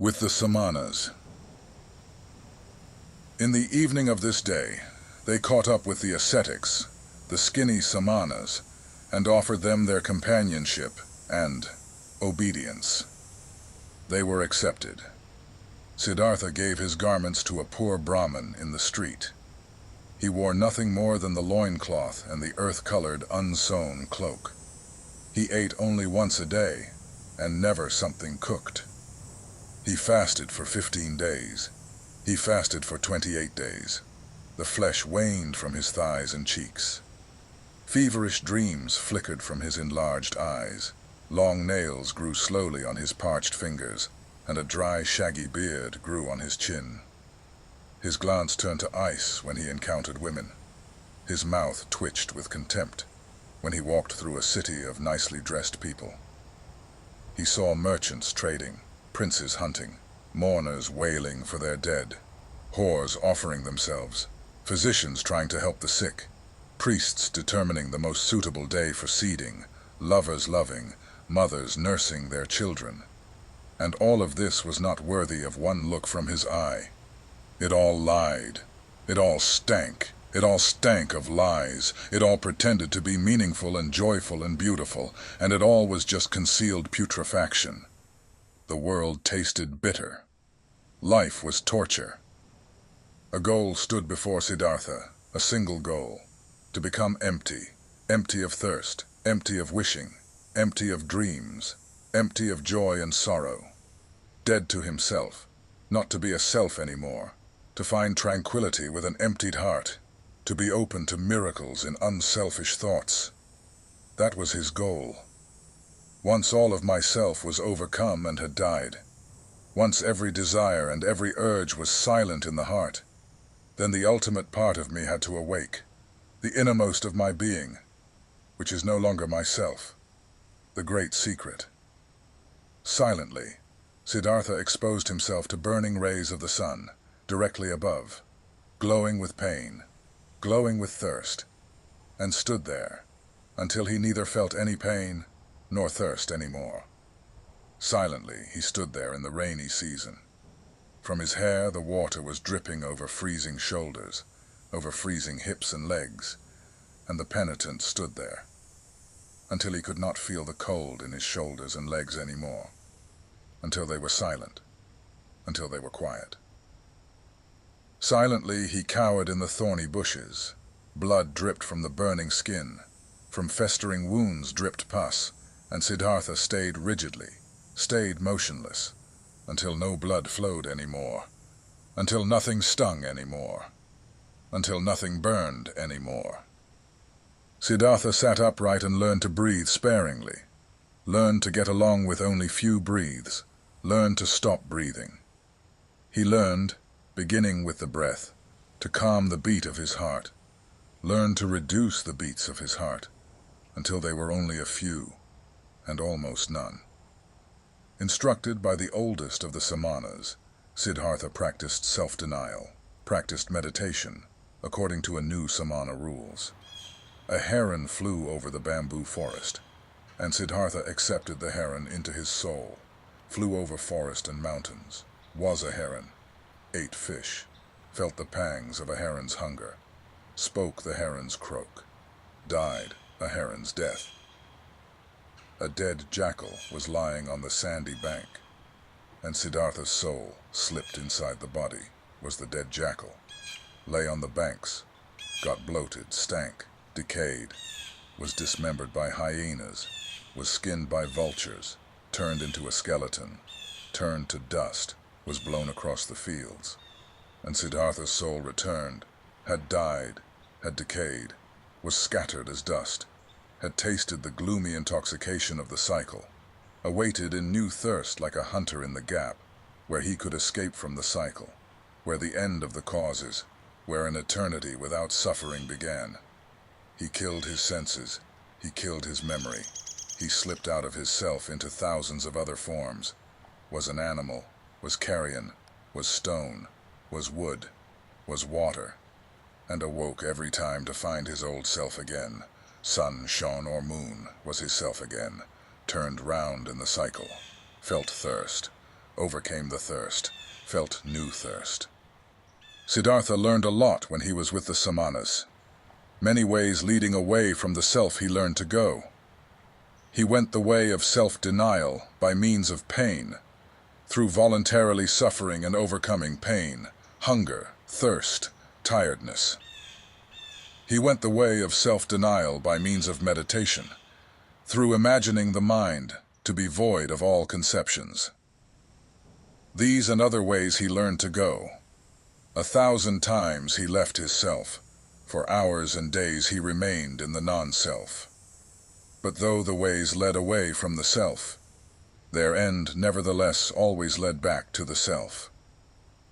with the Samanas. In the evening of this day, they caught up with the ascetics, the skinny Samanas, and offered them their companionship and obedience. They were accepted. Siddhartha gave his garments to a poor Brahman in the street. He wore nothing more than the loincloth and the earth-colored, unsewn cloak. He ate only once a day, and never something cooked. He fasted for 15 days. He fasted for 28 days. The flesh waned from his thighs and cheeks. Feverish dreams flickered from his enlarged eyes. Long nails grew slowly on his parched fingers, and a dry, shaggy beard grew on his chin. His glance turned to ice when he encountered women. His mouth twitched with contempt when he walked through a city of nicely dressed people. He saw merchants trading, princes hunting, mourners wailing for their dead, whores offering themselves, physicians trying to help the sick, priests determining the most suitable day for seeding, lovers loving, mothers nursing their children. And all of this was not worthy of one look from his eye. It all lied. It all stank. It all stank of lies. It all pretended to be meaningful and joyful and beautiful, and it all was just concealed putrefaction. The world tasted bitter. Life was torture. A goal stood before Siddhartha, a single goal, to become empty, empty of thirst, empty of wishing, empty of dreams, empty of joy and sorrow. Dead to himself, not to be a self anymore, to find tranquility with an emptied heart, to be open to miracles in unselfish thoughts. That was his goal. Once all of myself was overcome and had died, once every desire and every urge was silent in the heart, then the ultimate part of me had to awake, the innermost of my being, which is no longer myself, the great secret. Silently, Siddhartha exposed himself to burning rays of the sun, directly above, glowing with pain, glowing with thirst, and stood there until he neither felt any pain nor thirst anymore. Silently, he stood there in the rainy season. From his hair, the water was dripping over freezing shoulders, over freezing hips and legs, and the penitent stood there until he could not feel the cold in his shoulders and legs anymore, until they were silent, until they were quiet. Silently, he cowered in the thorny bushes. Blood dripped from the burning skin. From festering wounds dripped pus, and Siddhartha stayed rigidly, stayed motionless, until no blood flowed anymore, until nothing stung anymore, until nothing burned anymore. Siddhartha sat upright and learned to breathe sparingly, learned to get along with only few breaths, learned to stop breathing. He learned, beginning with the breath, to calm the beat of his heart, learned to reduce the beats of his heart until they were only a few and almost none. Instructed by the oldest of the Samanas, Siddhartha practiced self-denial, practiced meditation, according to a new Samana rules. A heron flew over the bamboo forest, and Siddhartha accepted the heron into his soul, flew over forest and mountains, was a heron, ate fish, felt the pangs of a heron's hunger, spoke the heron's croak, died a heron's death. A dead jackal was lying on the sandy bank, and Siddhartha's soul, slipped inside the body, was the dead jackal, lay on the banks, got bloated, stank, decayed, was dismembered by hyenas, was skinned by vultures, turned into a skeleton, turned to dust, was blown across the fields. And Siddhartha's soul returned, had died, had decayed, was scattered as dust, had tasted the gloomy intoxication of the cycle, awaited in new thirst like a hunter in the gap, where he could escape from the cycle, where the end of the causes, where an eternity without suffering began. He killed his senses, he killed his memory, he slipped out of his self into thousands of other forms, was an animal, was carrion, was stone, was wood, was water, and awoke every time to find his old self again. Sun shone or moon was his self again, turned round in the cycle, felt thirst, overcame the thirst, felt new thirst. Siddhartha learned a lot when he was with the Samanas. Many ways leading away from the self he learned to go. He went the way of self-denial by means of pain, through voluntarily suffering and overcoming pain, hunger, thirst, tiredness. He went the way of self-denial by means of meditation, through imagining the mind to be void of all conceptions. These and other ways he learned to go. 1,000 times he left his self. For hours and days he remained in the non-self. But though the ways led away from the self, their end nevertheless always led back to the self.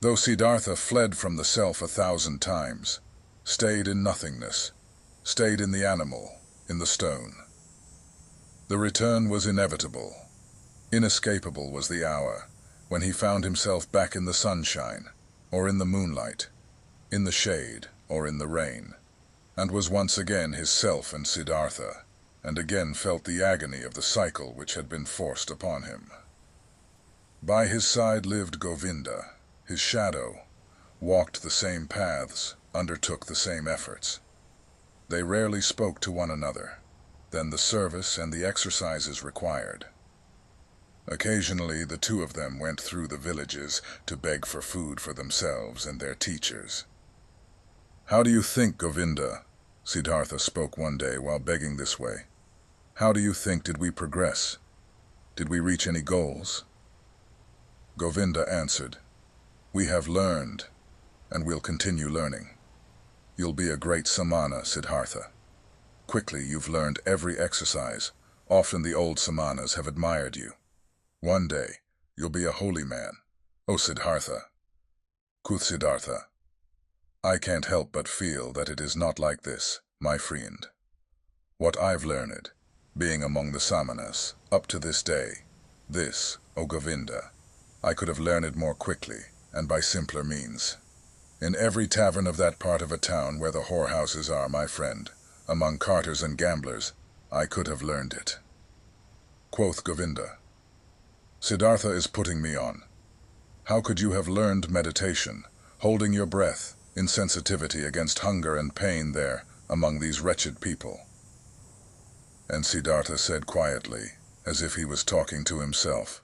Though Siddhartha fled from the self 1,000 times, stayed in nothingness, stayed in the animal, in the stone. The return was inevitable. Inescapable was the hour when he found himself back in the sunshine, or in the moonlight, in the shade, or in the rain, and was once again his self and Siddhartha, and again felt the agony of the cycle which had been forced upon him. By his side lived Govinda, his shadow, walked the same paths, undertook the same efforts. They rarely spoke to one another, than the service and the exercises required. Occasionally the two of them went through the villages to beg for food for themselves and their teachers. "How do you think, Govinda?" Siddhartha spoke one day while begging this way. "How do you think did we progress? Did we reach any goals?" Govinda answered, "We have learned, and we'll continue learning. You'll be a great samana, Siddhartha. Quickly you've learned every exercise. Often the old samanas have admired you. One day you'll be a holy man, O Siddhartha." Siddhartha, I can't help but feel that it is not like this, my friend. What I've learned, being among the Samanas, up to this day, this, O Govinda, I could have learned more quickly, and by simpler means. In every tavern of that part of a town where the whorehouses are, my friend, among carters and gamblers, I could have learned it. Quoth Govinda, Siddhartha is putting me on. How could you have learned meditation, holding your breath, insensitivity against hunger and pain there, among these wretched people? And Siddhartha said quietly, as if he was talking to himself,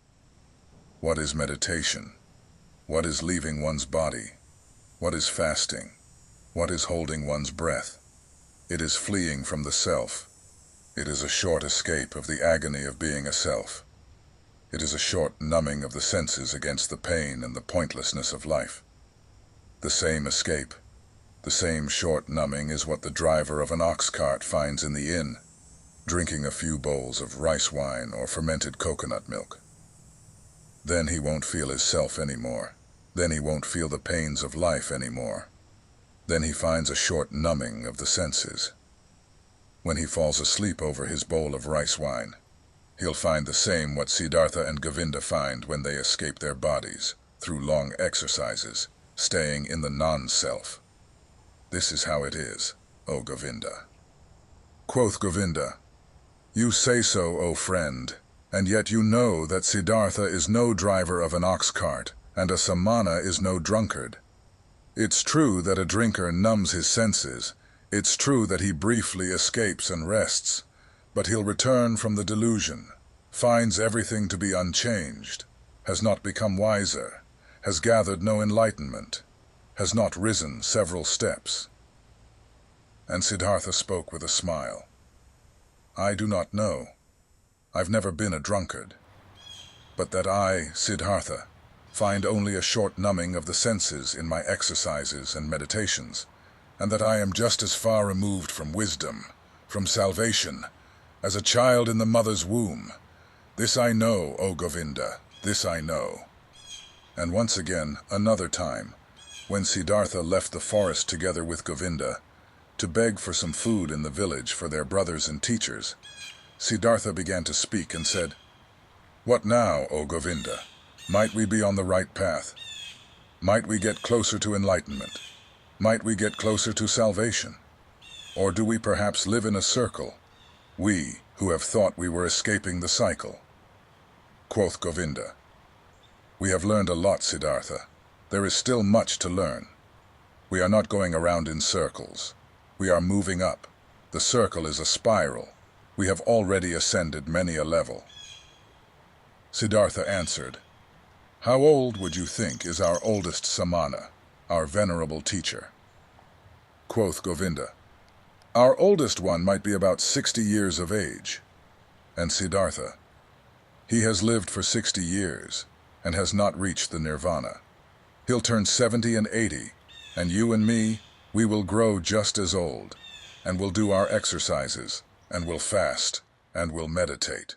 what is meditation? What is leaving one's body? What is fasting? What is holding one's breath? It is fleeing from the self. It is a short escape of the agony of being a self. It is a short numbing of the senses against the pain and the pointlessness of life. The same escape, the same short numbing is what the driver of an ox cart finds in the inn, drinking a few bowls of rice wine or fermented coconut milk. Then he won't feel his self anymore. Then he won't feel the pains of life anymore. Then he finds a short numbing of the senses. When he falls asleep over his bowl of rice wine, he'll find the same what Siddhartha and Govinda find when they escape their bodies, through long exercises, staying in the non-self. This is how it is, O Govinda. Quoth Govinda, you say so, O friend, and yet you know that Siddhartha is no driver of an ox cart, and a samana is no drunkard. It's true that a drinker numbs his senses. It's true that he briefly escapes and rests, but he'll return from the delusion, finds everything to be unchanged, has not become wiser, has gathered no enlightenment, has not risen several steps. And Siddhartha spoke with a smile. I do not know. I've never been a drunkard. But that I, Siddhartha, find only a short numbing of the senses in my exercises and meditations, and that I am just as far removed from wisdom, from salvation, as a child in the mother's womb. This I know, O Govinda, this I know. And once again, another time, when Siddhartha left the forest together with Govinda, to beg for some food in the village for their brothers and teachers, Siddhartha began to speak and said, What now, O Govinda? Might we be on the right path? Might we get closer to enlightenment? Might we get closer to salvation? Or do we perhaps live in a circle, we who have thought we were escaping the cycle? Quoth Govinda, We have learned a lot, Siddhartha. There is still much to learn. We are not going around in circles. We are moving up. The circle is a spiral. We have already ascended many a level. Siddhartha answered, "How old would you think is our oldest samana, our venerable teacher?" Quoth Govinda, "Our oldest one might be about 60 years of age." And Siddhartha, "He has lived for 60 years and has not reached the nirvana. He'll turn 70 and 80, and you and me, we will grow just as old, and will do our exercises, and will fast, and will meditate.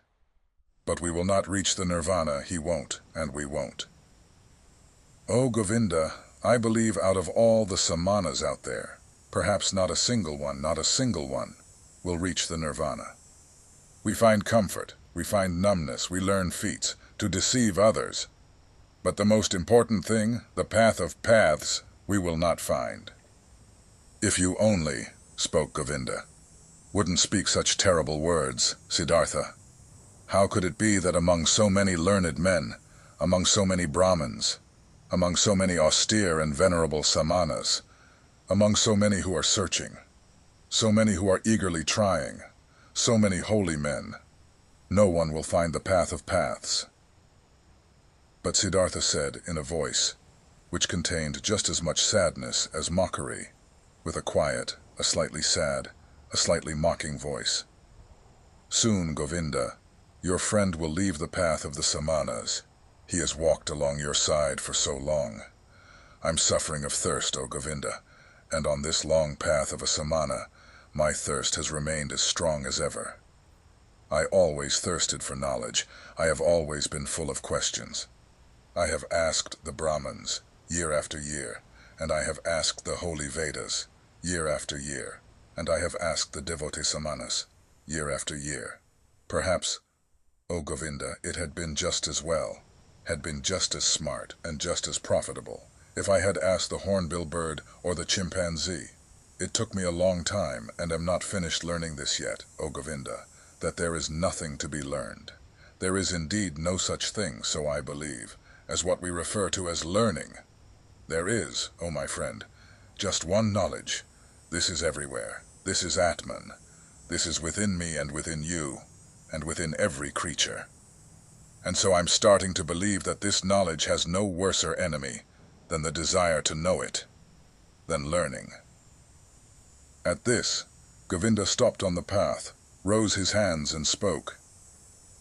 But we will not reach the nirvana, he won't, and we won't." "Oh, Govinda, I believe out of all the samanas out there, perhaps not a single one, will reach the nirvana. We find comfort, we find numbness, we learn feats to deceive others. But the most important thing, the path of paths, we will not find." "If you only," spoke Govinda, "wouldn't speak such terrible words, Siddhartha. How could it be that among so many learned men, among so many Brahmins, among so many austere and venerable samanas, among so many who are searching, so many who are eagerly trying, so many holy men, no one will find the path of paths?" But Siddhartha said in a voice which contained just as much sadness as mockery, with a quiet, a slightly sad, a slightly mocking voice, "Soon, Govinda, your friend will leave the path of the samanas. He has walked along your side for so long. I'm suffering of thirst, O Govinda, and on this long path of a samana, my thirst has remained as strong as ever. I always thirsted for knowledge. I have always been full of questions. I have asked the Brahmins, year after year, and I have asked the holy Vedas, year after year, and I have asked the devotee samanas, year after year. Perhaps, O Govinda, it had been just as well, had been just as smart and just as profitable, if I had asked the hornbill bird or the chimpanzee. It took me a long time, and am not finished learning this yet, O Govinda, that there is nothing to be learned. There is indeed no such thing, so I believe, as what we refer to as learning. There is, O my friend, just one knowledge. This is everywhere. This is Atman. This is within me and within you, and within every creature. And so I'm starting to believe that this knowledge has no worser enemy than the desire to know it, than learning." At this, Govinda stopped on the path, rose his hands and spoke.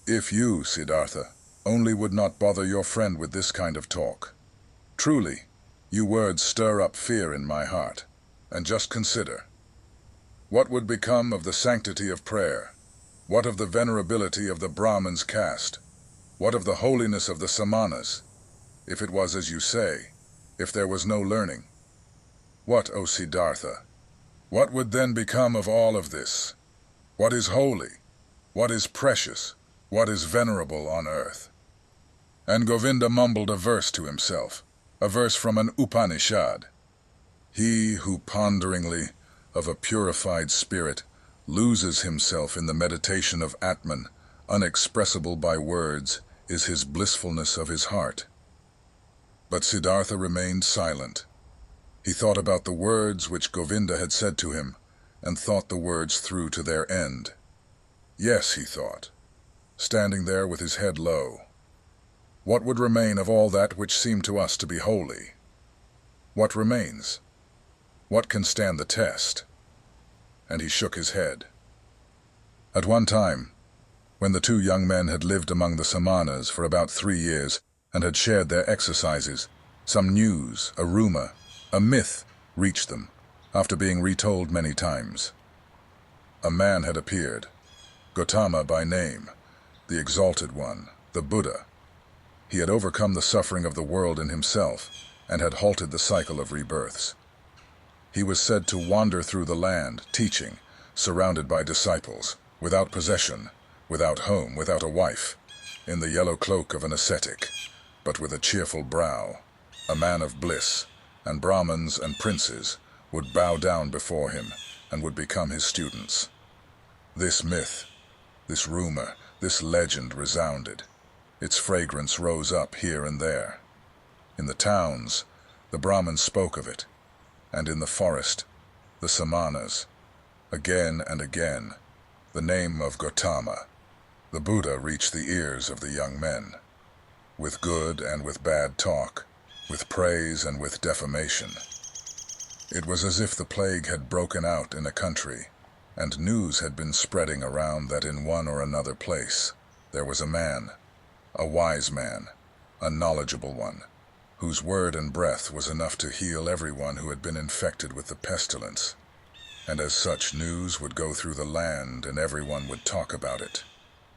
"If you, Siddhartha, only would not bother your friend with this kind of talk. Truly, you words stir up fear in my heart. And just consider, what would become of the sanctity of prayer? What of the venerability of the Brahman's caste? What of the holiness of the samanas? If it was as you say, if there was no learning? What, O Siddhartha? What would then become of all of this? What is holy? What is precious? What is venerable on earth?" And Govinda mumbled a verse to himself, a verse from an Upanishad. "He who ponderingly, of a purified spirit, loses himself in the meditation of Atman, unexpressible by words, is his blissfulness of his heart." But Siddhartha remained silent. He thought about the words which Govinda had said to him, and thought the words through to their end. Yes, he thought, standing there with his head low. What would remain of all that which seemed to us to be holy? What remains? What can stand the test? And he shook his head. At one time, when the two young men had lived among the samanas for about 3 years and had shared their exercises, some news, a rumor, a myth reached them, after being retold many times. A man had appeared, Gautama by name, the Exalted One, the Buddha. He had overcome the suffering of the world in himself and had halted the cycle of rebirths. He was said to wander through the land, teaching, surrounded by disciples, without possession, without home, without a wife, in the yellow cloak of an ascetic, but with a cheerful brow, a man of bliss, and Brahmins and princes would bow down before him and would become his students. This myth, this rumor, this legend resounded. Its fragrance rose up here and there. In the towns, the Brahmins spoke of it, and in the forest, the Samanas. Again and again, the name of Gautama, the Buddha, reached the ears of the young men. With good and with bad talk, with praise and with defamation. It was as if the plague had broken out in a country, and news had been spreading around that in one or another place there was a man, a wise man, a knowledgeable one, whose word and breath was enough to heal everyone who had been infected with the pestilence. And as such, news would go through the land and everyone would talk about it.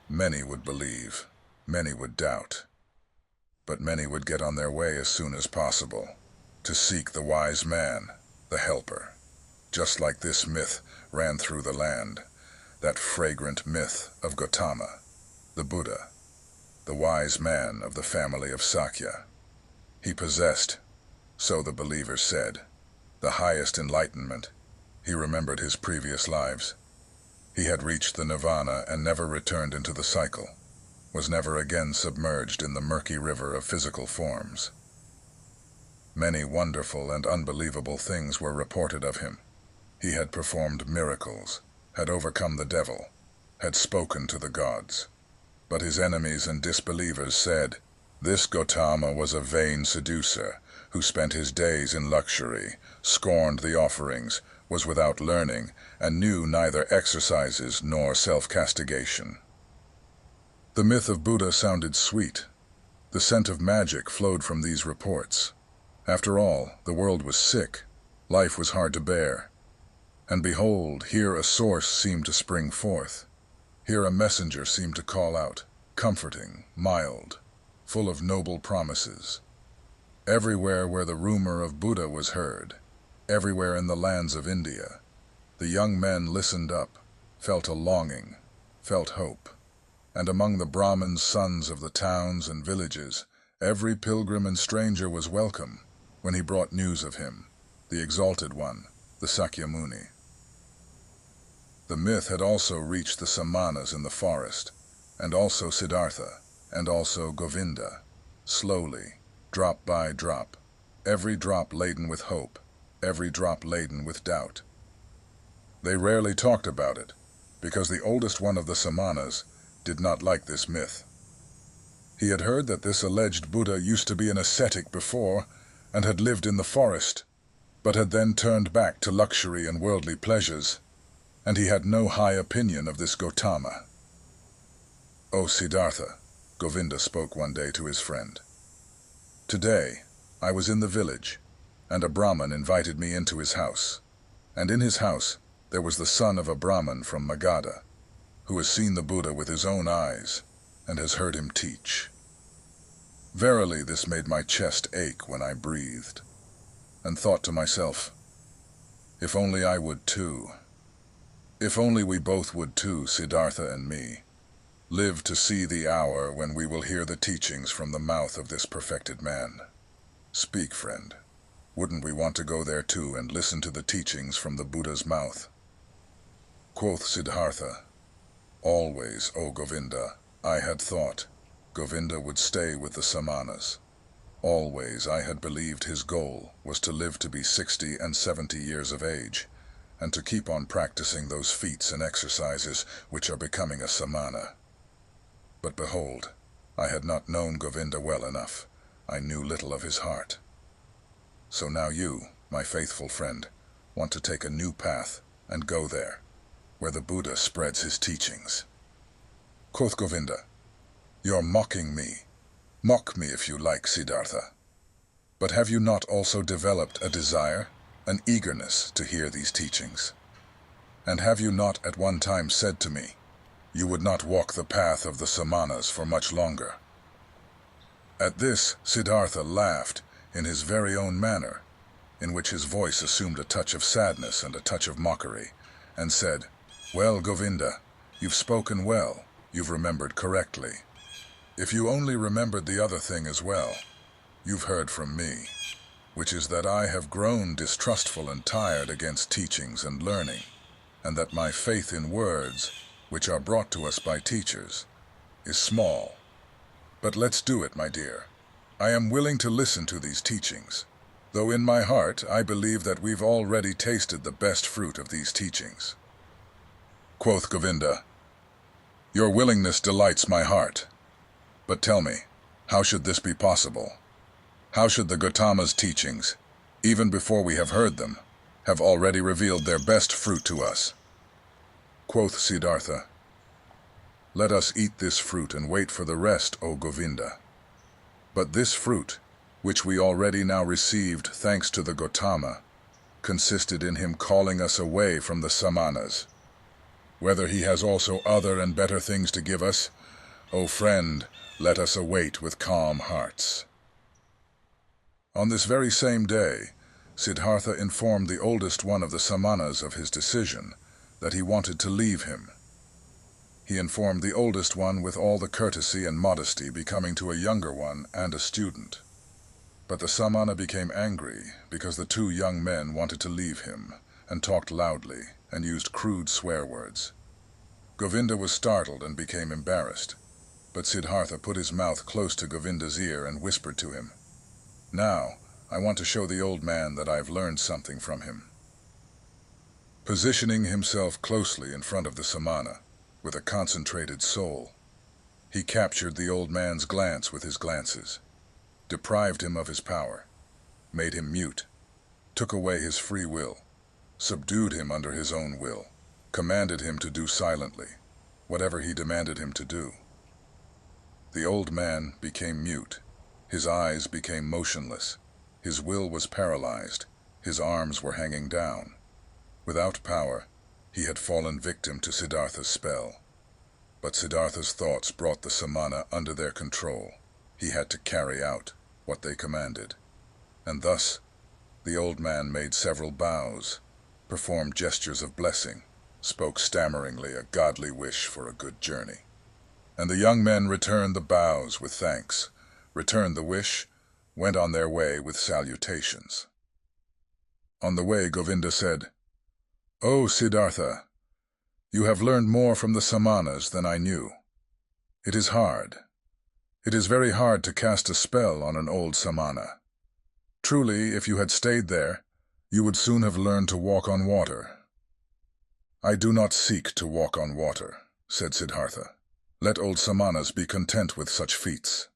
Many would believe, many would doubt. But many would get on their way as soon as possible, to seek the wise man, the helper. Just like this myth ran through the land, that fragrant myth of Gautama, the Buddha, the wise man of the family of Sakya. He possessed, so the believers said, the highest enlightenment. He remembered his previous lives. He had reached the nirvana and never returned into the cycle, was never again submerged in the murky river of physical forms. Many wonderful and unbelievable things were reported of him. He had performed miracles, had overcome the devil, had spoken to the gods. But his enemies and disbelievers said, this Gautama was a vain seducer, who spent his days in luxury, scorned the offerings, was without learning, and knew neither exercises nor self-castigation. The myth of Buddha sounded sweet. The scent of magic flowed from these reports. After all, the world was sick, life was hard to bear. And behold, here a source seemed to spring forth. Here a messenger seemed to call out, comforting, mild, full of noble promises. Everywhere where the rumor of Buddha was heard, everywhere in the lands of India, the young men listened up, felt a longing, felt hope. And among the Brahmin sons of the towns and villages, every pilgrim and stranger was welcome when he brought news of him, the exalted one, the Sakyamuni. The myth had also reached the Samanas in the forest, and also Siddhartha, and also Govinda, slowly, drop by drop, every drop laden with hope, every drop laden with doubt. They rarely talked about it, because the oldest one of the Samanas did not like this myth. He had heard that this alleged Buddha used to be an ascetic before, and had lived in the forest, but had then turned back to luxury and worldly pleasures, and he had no high opinion of this Gautama. "O Siddhartha," Govinda spoke one day to his friend. "Today, I was in the village, and a Brahman invited me into his house. And in his house, there was the son of a Brahman from Magadha, who has seen the Buddha with his own eyes, and has heard him teach. Verily, this made my chest ache when I breathed, and thought to myself, if only I would too. If only we both would too, Siddhartha and me, live to see the hour when we will hear the teachings from the mouth of this perfected man. Speak, friend. Wouldn't we want to go there too and listen to the teachings from the Buddha's mouth?" Quoth Siddhartha, "Always, O Govinda, I had thought Govinda would stay with the Samanas. Always I had believed his goal was to live to be 60 and 70 years of age, and to keep on practicing those feats and exercises which are becoming a samana. But behold, I had not known Govinda well enough. I knew little of his heart. So now you, my faithful friend, want to take a new path and go there, where the Buddha spreads his teachings." Quoth Govinda, "You're mocking me. Mock me if you like, Siddhartha. But have you not also developed a desire, an eagerness to hear these teachings? And have you not at one time said to me, you would not walk the path of the Samanas for much longer?" At this, Siddhartha laughed in his very own manner, in which his voice assumed a touch of sadness and a touch of mockery, and said, "Well, Govinda, you've spoken well, you've remembered correctly. If you only remembered the other thing as well, you've heard from me, which is that I have grown distrustful and tired against teachings and learning, and that my faith in words, which are brought to us by teachers, is small. But let's do it, my dear. I am willing to listen to these teachings, though in my heart I believe that we've already tasted the best fruit of these teachings. Quoth Govinda, "Your willingness delights my heart. But tell me, how should this be possible? How should the Gautama's teachings, even before we have heard them, have already revealed their best fruit to us?" Quoth Siddhartha, "Let us eat this fruit and wait for the rest, O Govinda. But this fruit, which we already now received thanks to the Gautama, consisted in him calling us away from the Samanas. Whether he has also other and better things to give us, O friend, let us await with calm hearts." On this very same day, Siddhartha informed the oldest one of the Samanas of his decision, that he wanted to leave him. He informed the oldest one with all the courtesy and modesty becoming to a younger one and a student. But the Samana became angry because the two young men wanted to leave him, and talked loudly, and used crude swear words. Govinda was startled and became embarrassed, but Siddhartha put his mouth close to Govinda's ear and whispered to him, "Now, I want to show the old man that I've learned something from him." Positioning himself closely in front of the Samana, with a concentrated soul, he captured the old man's glance with his glances, deprived him of his power, made him mute, took away his free will, subdued him under his own will, commanded him to do silently whatever he demanded him to do. The old man became mute, his eyes became motionless, his will was paralyzed, his arms were hanging down. Without power, he had fallen victim to Siddhartha's spell. But Siddhartha's thoughts brought the Samana under their control. He had to carry out what they commanded. And thus, the old man made several bows, performed gestures of blessing, spoke stammeringly a godly wish for a good journey. And the young men returned the bows with thanks, returned the wish, went on their way with salutations. On the way, Govinda said, "O Siddhartha, you have learned more from the Samanas than I knew. It is hard. It is very hard to cast a spell on an old Samana. Truly, if you had stayed there, you would soon have learned to walk on water." "I do not seek to walk on water," said Siddhartha. "Let old Samanas be content with such feats."